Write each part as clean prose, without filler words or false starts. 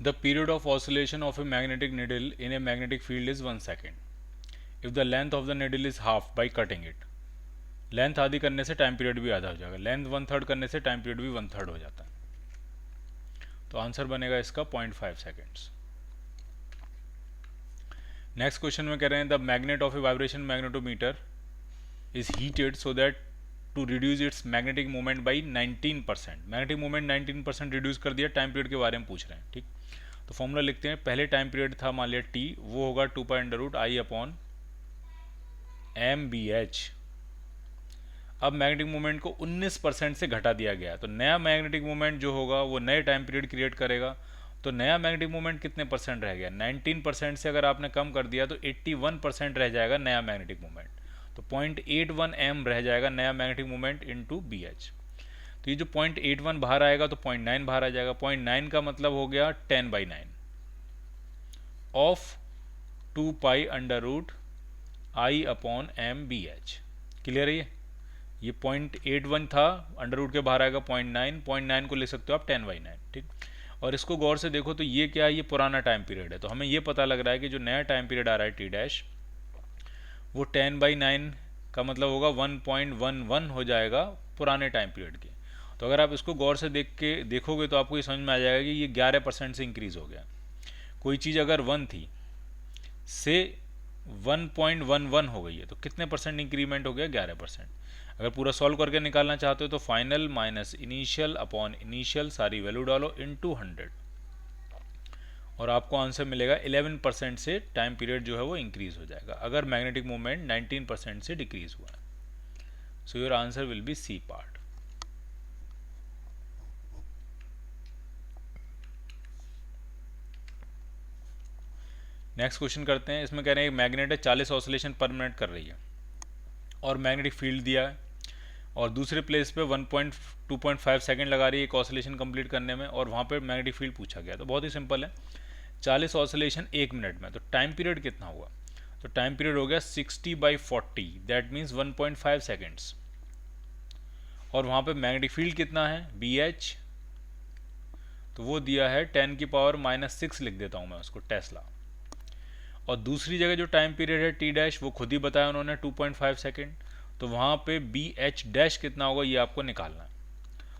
The period of oscillation of a magnetic needle in a magnetic field is 1 second. If the length of the needle is half by cutting it, length आधी करने से time period भी आधा हो जाएगा, length 1/3 करने से time period भी 1/3 हो जाता है। तो आंसर बनेगा इसका 0.5 सेकेंड्स। नेक्स्ट क्वेश्चन में कह रहे हैं the magnet of a vibration magnetometer is heated so that to reduce its magnetic movement by 19%। Magnetic movement 19% reduce कर दिया, टाइम पीरियड के बारे में पूछ रहे हैं। ठीक, तो फॉर्मूला लिखते हैं। पहले टाइम पीरियड था मान लिया टी, वो होगा 2π/I/mBh। अब मैग्नेटिक मूवमेंट को 19% से घटा दिया गया, तो नया मैग्नेटिक मूवमेंट जो होगा वो नए टाइम पीरियड क्रिएट करेगा। तो नया मैग्नेटिक मूवमेंट कितने परसेंट रह गया? 19% से अगर आपने कम कर दिया तो 81% रह जाएगा नया मैग्नेटिक मूवमेंट। तो 0.81 m रह जाएगा नया मैग्नेटिक मूवमेंट इनटू BH। तो ये जो 0.81 बाहर आएगा तो 0.9 बाहर आ जाएगा। 0.9 का मतलब हो गया 10/9 ऑफ 2π/I/mBh। क्लियर है ये 0.81 था, अंडर रूट के बाहर आएगा 0.9, 0.9 को ले सकते हो आप 10/9। ठीक, और इसको गौर से देखो तो ये क्या है? ये पुराना टाइम पीरियड है। तो हमें ये पता लग रहा है कि जो नया टाइम पीरियड आ रहा है टी डैश, वो 10/9 का मतलब होगा 1.11 हो जाएगा पुराने टाइम पीरियड के। तो अगर आप इसको गौर से देखोगे तो आपको ये समझ में आ जाएगा कि ये 11% से इंक्रीज हो गया। कोई चीज़ अगर 1 थी से 1.11 हो गई है तो कितने परसेंट इंक्रीमेंट हो गया? 11%। अगर पूरा सॉल्व करके निकालना चाहते हो तो final minus initial upon initial सारी वैल्यू डालो इनटू 100 और आपको आंसर मिलेगा 11% से टाइम पीरियड जो है वो इंक्रीज हो जाएगा अगर मैग्नेटिक मूवमेंट 19% से डिक्रीज हुआ है। So your answer will be C part. Next question करते हैं। इसमें कह रहे हैं मैग्नेट है 40 ऑसिलेशन पर मिनट कर रही है और मैग्नेटिक फील्ड दिया है और दूसरे प्लेस पे 2.5 सेकंड लगा रही है एक ऑसिलेशन कंप्लीट करने में और वहाँ पे मैग्नेटिक फील्ड पूछा गया। तो बहुत ही सिंपल है, 40 ऑसिलेशन 1 मिनट में, तो टाइम पीरियड कितना हुआ? तो टाइम पीरियड हो गया 60/40, दैट मीन्स 1.5 सेकेंड्स। और वहाँ पे मैग्नेटिक फील्ड कितना है? BH, तो वो दिया है 10⁻⁻⁶ लिख देता हूँ मैं उसको, टेस्ला। और दूसरी जगह जो टाइम पीरियड है टी डैश, वो खुद ही बताया उन्होंने 2.5 सेकेंड, तो वहाँ पे BH डैश कितना होगा ये आपको निकालना है।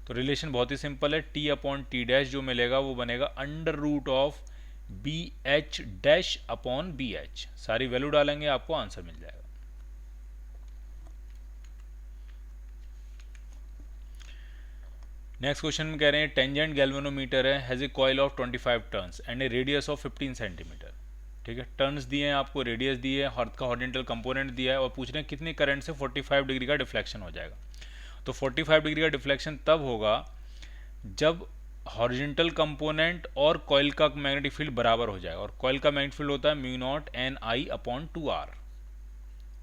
तो रिलेशन बहुत ही सिंपल है, T/T डैश जो मिलेगा वो बनेगा under root of BH dash upon BH। सारी वैल्यू डालेंगे आपको आंसर मिल जाएगा। नेक्स्ट क्वेश्चन में कह रहे हैं टेंजेंट गैल्वेनोमीटर है, has a coil of 25 turns and A radius of 15 centimetre. ठीक है, टर्न्स दिए हैं आपको, रेडियस दिए है, हर्थ का हॉरिजॉन्टल कंपोनेंट दिया है और पूछ रहे हैं कितने करंट से 45 डिग्री का डिफ्लेक्शन हो जाएगा। तो 45 डिग्री का डिफ्लेक्शन तब होगा जब हॉरिजॉन्टल कंपोनेंट और कॉइल का मैग्नेटिक फील्ड बराबर हो जाएगा, और कॉइल का मैग्नेटिक फील्ड होता है μ0 Ni/2r,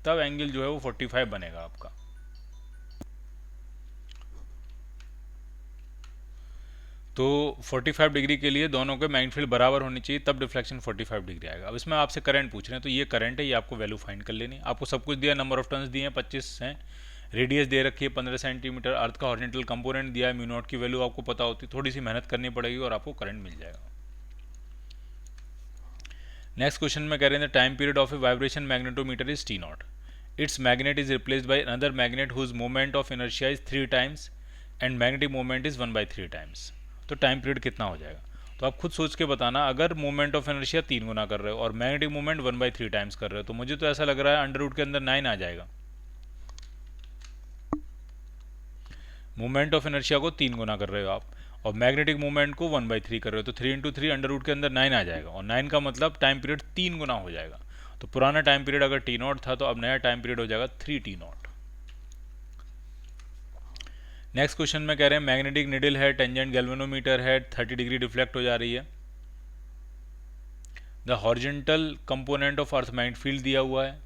तब एंगल जो है वो 45 बनेगा आपका। तो 45 डिग्री के लिए दोनों के मैग्नेटिक फील्ड बराबर होनी चाहिए, तब डिफ्लेक्शन 45 डिग्री आएगा। अब इसमें आपसे करंट पूछ रहे हैं, तो ये करंट है, ये आपको वैल्यू फाइंड कर लेनी है। आपको सब कुछ दिया, नंबर ऑफ टर्न्स दिए हैं 25 हैं, रेडियस दे रखी है 15 सेंटीमीटर, अर्थ का हॉरिजॉन्टल कंपोनेंट दिया है, μ0 की वैल्यू आपको पता होती है, थोड़ी सी मेहनत करनी पड़ेगी और आपको करंट मिल जाएगा। नेक्स्ट क्वेश्चन में कह रहे हैं time period of a vibration magnetometer is T0। Its magnet is replaced by another magnet whose moment of inertia is 3 times and magnetic moment is 1/3 times. तो टाइम पीरियड कितना हो जाएगा? तो आप खुद सोच के बताना, अगर मोमेंट ऑफ इनर्शिया 3 गुना कर रहे हो और मैग्नेटिक मोमेंट 1/3 टाइम्स कर रहे हो, तो मुझे तो ऐसा लग रहा है अंडर रूट के अंदर 9 आ जाएगा। मोमेंट ऑफ इनर्शिया को 3 गुना कर रहे हो आप और मैग्नेटिक मूवमेंट को 1/3 कर रहे हो, तो 3 × 3 अंडर रूट के अंदर 9 आ जाएगा और 9 का मतलब टाइम पीरियड 3 गुना हो जाएगा। तो पुराना टाइम पीरियड अगर T0 था तो अब नया टाइम पीरियड हो जाएगा 3T0। नेक्स्ट क्वेश्चन में कह रहे हैं मैग्नेटिक निडल है, टेंजेंट गैल्वेनोमीटर है, 30 डिग्री डिफ्लेक्ट हो जा रही है। The horizontal component of earth magnetic field दिया हुआ है,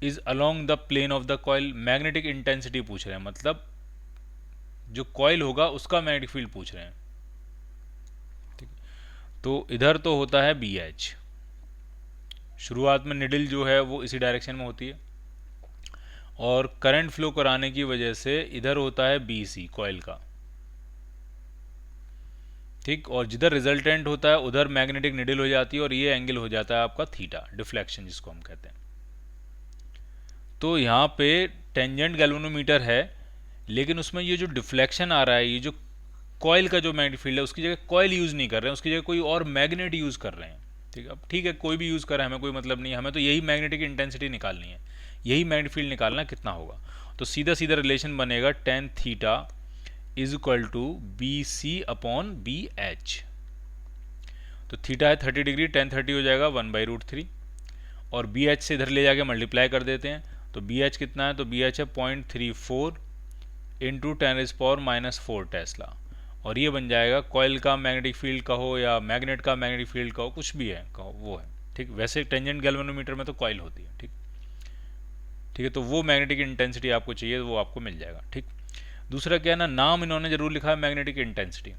is along the plane of the coil. Magnetic intensity पूछ रहे हैं, मतलब जो कॉइल होगा उसका मैग्नेटिक फील्ड पूछ रहे हैं। ठीक, तो इधर तो होता है BH, शुरुआत में निडल जो है वो इसी डायरेक्शन में होती है और करंट फ्लो कराने की वजह से इधर होता है BC कॉइल का। ठीक, और जिधर रिजल्टेंट होता है उधर मैग्नेटिक निडल हो जाती है और ये एंगल हो जाता है आपका थीटा, डिफ्लेक्शन जिसको हम कहते हैं। तो यहाँ पे टेंजेंट गैल्वेनोमीटर है, लेकिन उसमें ये जो डिफ्लेक्शन आ रहा है, ये जो कॉइल का जो मैग्नेटिक फील्ड है उसकी जगह कॉइल यूज़ नहीं कर रहे हैं, उसकी जगह कोई और मैग्नेट यूज़ कर रहे हैं। ठीक है, अब ठीक है कोई भी यूज़ कर रहा है, हमें कोई मतलब नहीं है, हमें तो यही मैग्नेटिक इंटेंसिटी निकालनी है, यही मैग्नेटिक फील्ड निकालना कितना होगा। तो सीधा सीधा रिलेशन बनेगा tan theta is equal to B C upon B H. तो थीटा है 30 डिग्री, टेन 30 हो जाएगा 1/√3, और बी एच से इधर ले जाके मल्टीप्लाई कर देते हैं। तो बी एच कितना है, तो बी एच है 0.34 इंटू 10⁻⁻⁴ टेस्ला, और ये बन जाएगा कॉइल का मैग्नेटिक फील्ड कहो या मैग्नेट का मैग्नेटिक फील्ड कहो, कुछ भी है कहो वो है। ठीक, वैसे टेंजेंट गैल्वेनोमीटर में तो कॉइल होती है। ठीक, ठीक है, तो वो मैग्नेटिक इंटेंसिटी आपको चाहिए, वो आपको मिल जाएगा। ठीक, दूसरा क्या है ना, नाम इन्होंने जरूर लिखा है magnetic intensity,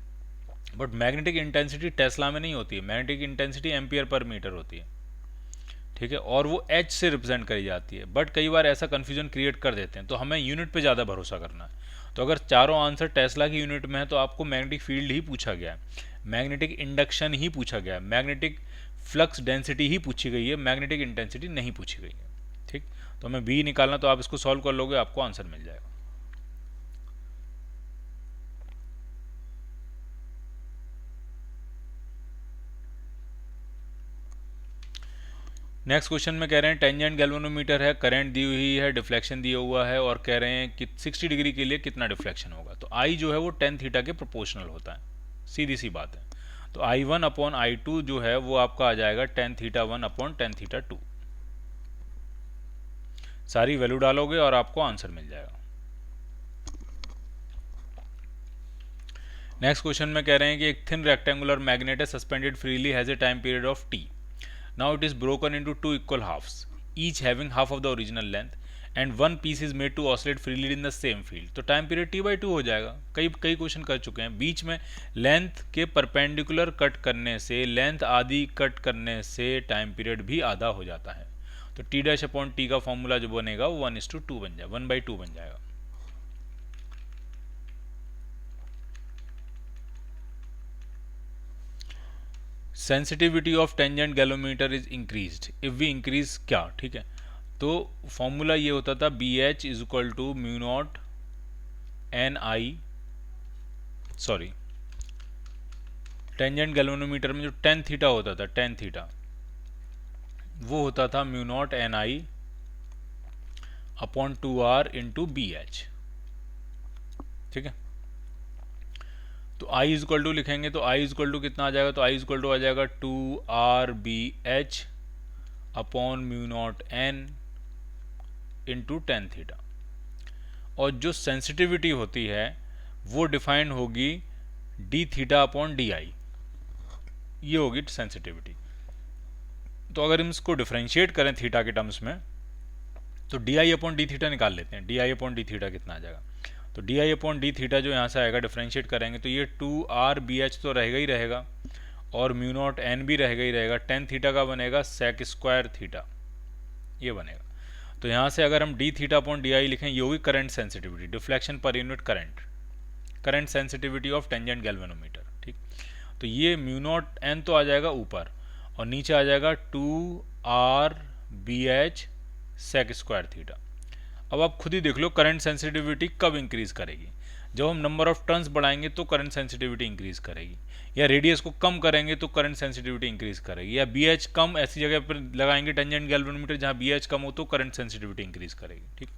but magnetic intensity Tesla में नहीं होती है, magnetic intensity ampere per metre होती है। ठीक है, और वो एच से रिप्रेजेंट करी जाती है, बट कई बार ऐसा कन्फ्यूजन क्रिएट कर देते हैं, तो हमें यूनिट पे ज़्यादा भरोसा करना है। तो अगर चारों आंसर टेस्ला की यूनिट में है तो आपको मैग्नेटिक फील्ड ही पूछा गया है, मैग्नेटिक इंडक्शन ही पूछा गया है, मैग्नेटिक फ्लक्स डेंसिटी ही पूछी गई है, मैग्नेटिक इंटेंसिटी नहीं पूछी गई है। ठीक, तो हमें बी निकालना, तो आप इसको सॉल्व कर लोगे, आपको आंसर मिल जाएगा। नेक्स्ट क्वेश्चन में कह रहे हैं टेंजेंट गैल्वेनोमीटर है, करंट दी हुई है, डिफ्लेक्शन दिया हुआ है, और कह रहे हैं कि 60 डिग्री के लिए कितना डिफ्लेक्शन होगा। तो आई जो है वो टेन थीटा के प्रोपोर्शनल होता है, सीधी सी बात है। तो I1 अपॉन I2 जो है वो आपका आ जाएगा tan theta 1 upon tan theta 2। सारी वैल्यू डालोगे और आपको आंसर मिल जाएगा। नेक्स्ट क्वेश्चन में कह रहे हैं कि एक थिन रेक्टेंगुलर मैग्नेट है, suspended freely, has a time period of T. Now it is broken into two equal halves, each having half of the original length, and one piece is made to oscillate freely in the same field. तो time period t/2 हो जाएगा। कई कई question कर चुके हैं, बीच में length के परपेंडिकुलर कट करने से, लेंथ आधी कट करने से टाइम पीरियड भी आधा हो जाता है। तो t' का फॉर्मूला जो बनेगा वो 1:2 बन जाएगा, 1/2 बन जाएगा। Sensitivity of tangent galvanometer is increased if we increase क्या। ठीक है, तो फॉर्मूला ये होता था BH is equal to mu naught NI, sorry tangent galvanometer में जो टेन थीटा होता था, टेन थीटा वो होता था mu naught NI upon 2R into BH। ठीक है, तो I इज इक्वल टू लिखेंगे तो I इज इक्वल टू कितना आ जाएगा, तो I इज इक्वल टू आ जाएगा 2RBH upon mu naught N into tan theta. और जो सेंसिटिविटी होती है वो डिफाइंड होगी डी थीटा अपॉन DI, ये होगी सेंसिटिविटी। तो अगर हम इसको डिफ्रेंशिएट करें थीटा के टर्म्स में, तो DI अपॉन डी थीटा निकाल लेते हैं। DI अपॉन डी थीटा कितना आ जाएगा, तो DI अपॉन डी थीटा जो यहाँ से आएगा, डिफ्रेंशिएट करेंगे तो ये 2RBH तो रहेगा ही रहेगा, और म्यू नॉट N भी रहेगा ही रहेगा। टेन थीटा का बनेगा सेक स्क्वायर थीटा, ये बनेगा। तो यहाँ से अगर हम डी थीटा अपॉन DI लिखें, ये होगी current sensitivity, deflection per unit current, current sensitivity of tangent galvanometer. ठीक, तो ये म्यू नॉट N तो आ जाएगा ऊपर, और नीचे आ जाएगा 2RBH सेक स्क्वायर थीटा। अब आप खुद ही देख लो करंट सेंसिटिविटी कब इंक्रीज करेगी, जब हम नंबर ऑफ टर्न्स बढ़ाएंगे तो करंट सेंसिटिविटी इंक्रीज करेगी, या रेडियस को कम करेंगे तो करंट सेंसिटिविटी इंक्रीज करेगी, या BH कम ऐसी जगह पर लगाएंगे टेंजेंट गैल्वेनोमीटर जहाँ BH कम हो तो करंट सेंसिटिविटी इंक्रीज करेगी। ठीक,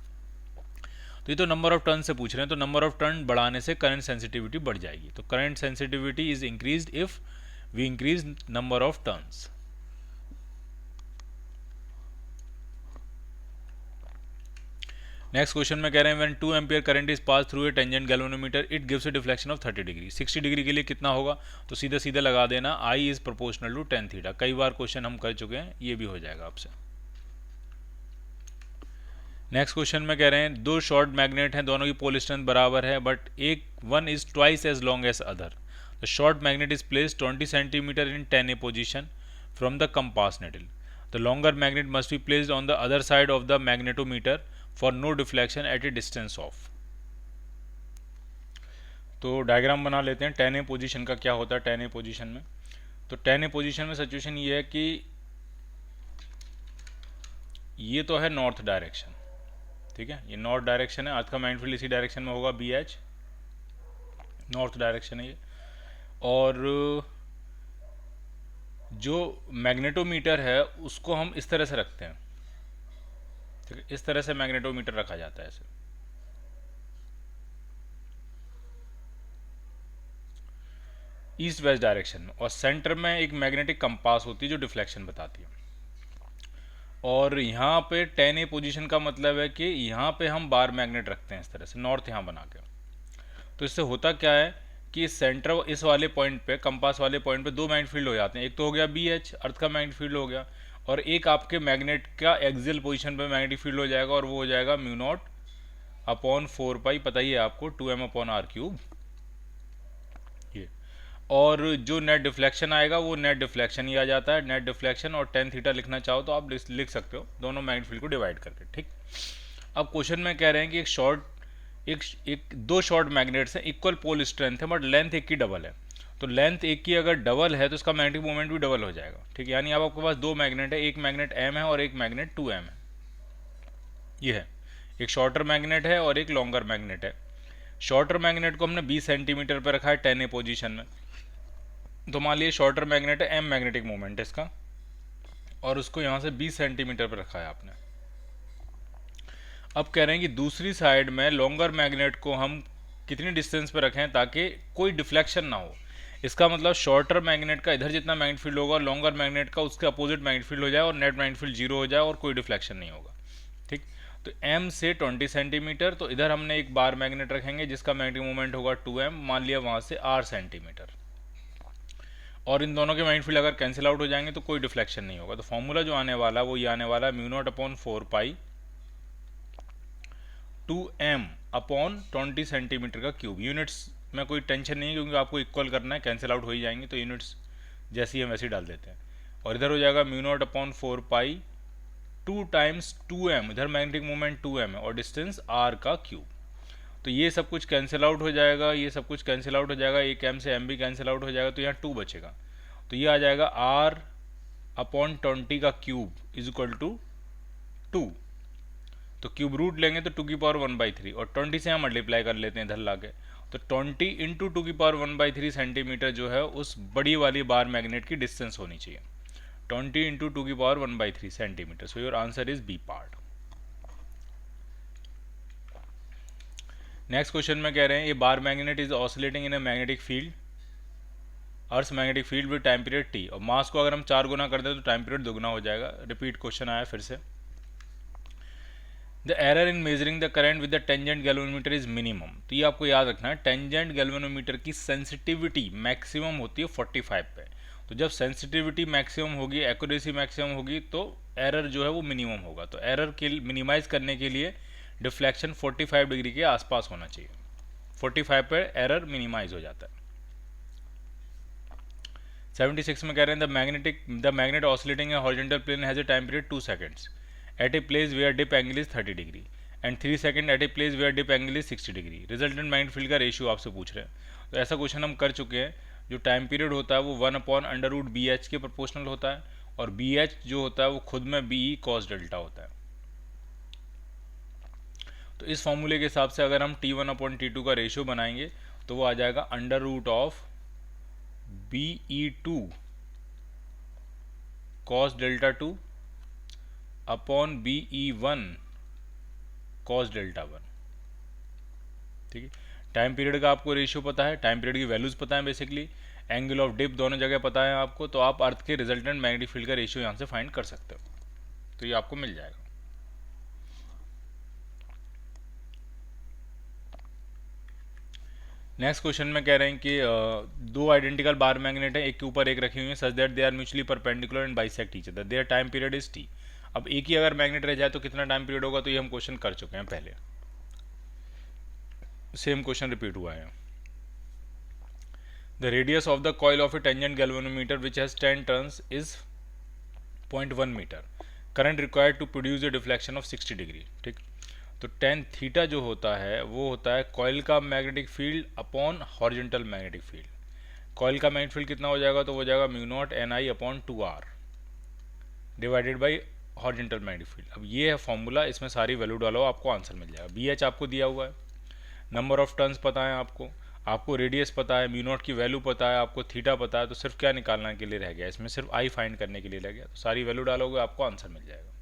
तो ये तो नंबर ऑफ टर्न से पूछ रहे हैं, तो नंबर ऑफ टर्न बढ़ाने से करंट सेंसिटिविटी बढ़ जाएगी। तो current sensitivity is increased if we increase number of turns. Next question में कह रहे हैं when 2 ampere current is pass through a tangent galvanometer it gives a deflection of 30 degree. 60 degree के लिए कितना होगा, तो सीधा सीधा लगा देना I is proportional to tan theta. कई बार क्वेश्चन हम कर चुके हैं, ये भी हो जाएगा आपसे। नेक्स्ट क्वेश्चन में कह रहे हैं दो शॉर्ट मैग्नेट हैं, दोनों की पोल स्ट्रेंथ बराबर है, बट एक one is twice as long as other. The short magnet is placed 20 centimetre in 10A position from the compass needle. The longer magnet must be placed on the other side of the magnetometer for no deflection at a distance of. तो diagram बना लेते हैं 10A position का क्या होता है 10A position में। तो 10A पोजीशन में सिचुएशन ये है कि ये तो है नॉर्थ डायरेक्शन, ठीक है, ये नॉर्थ डायरेक्शन है, अर्थ का मैग्नेटिक फील्ड इसी डायरेक्शन में होगा, BH नॉर्थ डायरेक्शन है ये। और जो मैग्नेटोमीटर है उसको हम इस तरह से रखते हैं, ठीक है, इस तरह से मैग्नेटोमीटर रखा जाता है ऐसे, ईस्ट वेस्ट डायरेक्शन में, और सेंटर में एक मैग्नेटिक कंपास होती है जो डिफ्लेक्शन बताती है। और यहाँ पे 10A पोजीशन का मतलब है कि यहाँ पे हम बार मैग्नेट रखते हैं इस तरह से, नॉर्थ यहाँ बना के। तो इससे होता क्या है कि सेंटर इस वाले पॉइंट पे, कंपास वाले पॉइंट पे दो मैग्नेट फील्ड हो जाते हैं, एक तो हो गया BH अर्थ का मैग्नेटिक फील्ड हो गया, और एक आपके मैग्नेट का एक्सियल पोजीशन पे मैग्नेटिक फील्ड हो जाएगा, और वो हो जाएगा μ0/4π, पता ही है आपको, 2m/r³। ये और जो नेट डिफ्लेक्शन आएगा वो नेट डिफ्लेक्शन ही आ जाता है, नेट डिफ्लेक्शन, और tan थीटा लिखना चाहो तो आप लिख सकते हो दोनों मैग्नेटिक फील्ड को डिवाइड करके, ठीक। अब क्वेश्चन में कह रहे हैं कि एक दो शॉर्ट मैग्नेट्स हैं, इक्वल पोल स्ट्रेंथ है, बट लेंथ एक की डबल है। तो लेंथ एक की अगर डबल है तो इसका मैग्नेटिक मोमेंट भी डबल हो जाएगा, ठीक है। यानी अब आपके पास दो मैग्नेट है, एक मैग्नेट M है और एक मैग्नेट 2M है, ये है, एक शॉर्टर मैग्नेट है और एक लॉन्गर मैग्नेट है। शॉर्टर मैग्नेट को हमने 20 सेंटीमीटर पर रखा है 10A पोजीशन में। तो मान लीजिए शॉर्टर मैग्नेट है, M मैग्नेटिक मोमेंट है इसका, और उसको यहाँ से 20 सेंटीमीटर पर रखा है आपने। अब कह रहे हैं कि दूसरी साइड में लॉन्गर मैग्नेट को हम कितनी डिस्टेंस पर रखें ताकि कोई डिफ्लेक्शन ना हो। इसका मतलब शॉर्टर मैग्नेट का इधर जितना मैग्नेट फील्ड होगा, लॉन्गर मैग्नेट का उसके अपोजिट मैग्नेट फील्ड हो जाए, और नेट मैग्नेट फील्ड 0 हो जाए, और कोई डिफ्लेक्शन नहीं होगा, ठीक। तो M से 20 सेंटीमीटर, तो इधर हमने एक बार मैग्नेट रखेंगे जिसका मैग्नेटिक मोमेंट होगा 2M, मान लिया वहाँ से R सेंटीमीटर, और इन दोनों के मैग्नेटिक फील्ड अगर कैंसिल आउट हो जाएंगे तो कोई डिफ्लेक्शन नहीं होगा। तो फॉर्मूला जो आने वाला वो ये आने वाला, μ0/4π 2m/20 सेंटीमीटर का क्यूब। यूनिट्स में कोई टेंशन नहीं है क्योंकि आपको इक्वल करना है, कैंसिल आउट हो ही जाएंगे, तो यूनिट्स जैसी हम वैसे ही डाल देते हैं। और इधर हो जाएगा μ0/4π 2 टाइम्स 2m, इधर मैग्नेटिक मोमेंट 2m है और डिस्टेंस r का क्यूब। तो ये सब कुछ कैंसिल आउट हो जाएगा, ये सब कुछ कैंसिल आउट हो जाएगा, एक m से m भी कैंसिल आउट हो जाएगा, तो यहाँ 2 बचेगा। तो ये आ जाएगा r/20 का क्यूब इज इक्वल टू 2। तो क्यूब रूट लेंगे तो 2⁻⁴ और 20 से हम मल्टीप्लाई कर लेते हैं इधर लाके, तो 20 इंटू 2⁻⁴ सेंटीमीटर जो है उस बड़ी वाली बार मैग्नेट की डिस्टेंस होनी चाहिए, 20 into 2⁻⁴ centimetre. So your answer is B part. Next question में कह रहे हैं ये बार magnet is oscillating in a magnetic field, earth magnetic field with time period t, और मास को अगर हम 4 गुना कर दें तो टाइम पीरियड दोगुना हो जाएगा। रिपीट क्वेश्चन आया फिर से। The error in measuring the current with the tangent galvanometer is minimum. तो ये आपको याद रखना है, टेंजेंट गैल्वेनोमीटर की सेंसिटिविटी मैक्सिमम होती है 45 पे। तो जब सेंसिटिविटी मैक्सिमम होगी, एक्यूरेसी मैक्सिमम होगी, तो एरर जो है वो मिनिमम होगा। तो एरर के मिनिमाइज करने के लिए डिफ्लेक्शन 45 डिग्री के आसपास होना चाहिए, 45 पर एरर मिनिमाइज हो जाता है। 76 में कह रहे हैं the magnet oscillating a horizontal plane has a time period 2 seconds at a place where dip angle is 30 degree and 3 second at a place where dip angle is 60 degree. Resultant magnetic field का ratio आपसे पूछ रहे हैं। तो ऐसा question हम कर चुके हैं। जो टाइम पीरियड होता है वो 1/√BH के प्रोपोर्शनल होता है, और BH जो होता है वो खुद में BE cos डेल्टा होता है। तो इस फॉर्मूले के हिसाब से अगर हम T1/T2 का रेशियो बनाएंगे तो वो आ जाएगा √BE2 cos delta 2 upon BE1 cos delta 1, ठीक है। टाइम पीरियड का आपको रेशियो पता है, टाइम पीरियड की वैल्यूज पता है, बेसिकली एंगल ऑफ डिप दोनों जगह पता है आपको, तो आप अर्थ के रिजल्टेंट मैग्नेटिक फील्ड का रेशियो यहाँ से फाइंड कर सकते हो, तो ये आपको मिल जाएगा। नेक्स्ट क्वेश्चन में कह रहे हैं कि दो आइडेंटिकल बार मैग्नेट है, एक के ऊपर एक रखी हुई है, such that they are mutually perpendicular and bisect each other, their time period is t। अब एक ही अगर मैग्नेट रह जाए तो कितना टाइम पीरियड होगा, तो ये हम क्वेश्चन कर चुके हैं पहले, सेम क्वेश्चन रिपीट हुआ है। The radius of the coil of a tangent galvanometer which has 10 turns is 0.1 metre, current required to produce a deflection of 60 degree, ठीक। तो टेन थीटा जो होता है वो होता है कॉइल का magnetic field upon horizontal magnetic field. Coil का मैग्नेटिक फील्ड कितना हो जाएगा, तो वो जाएगा mu not an I upon 2r divided by horizontal magnetic field. अब ये है फॉर्मूला, इसमें सारी वैल्यू डालो आपको आंसर मिल जाएगा। बी एच आपको दिया हुआ है, नंबर ऑफ टर्न्स पता है आपको रेडियस पता है, म्यू नॉट की वैल्यू पता है, आपको थीटा पता है, तो सिर्फ क्या निकालने के लिए रह गया, इसमें सिर्फ आई फाइंड करने के लिए रह गया। तो सारी वैल्यू डालोगे आपको आंसर मिल जाएगा।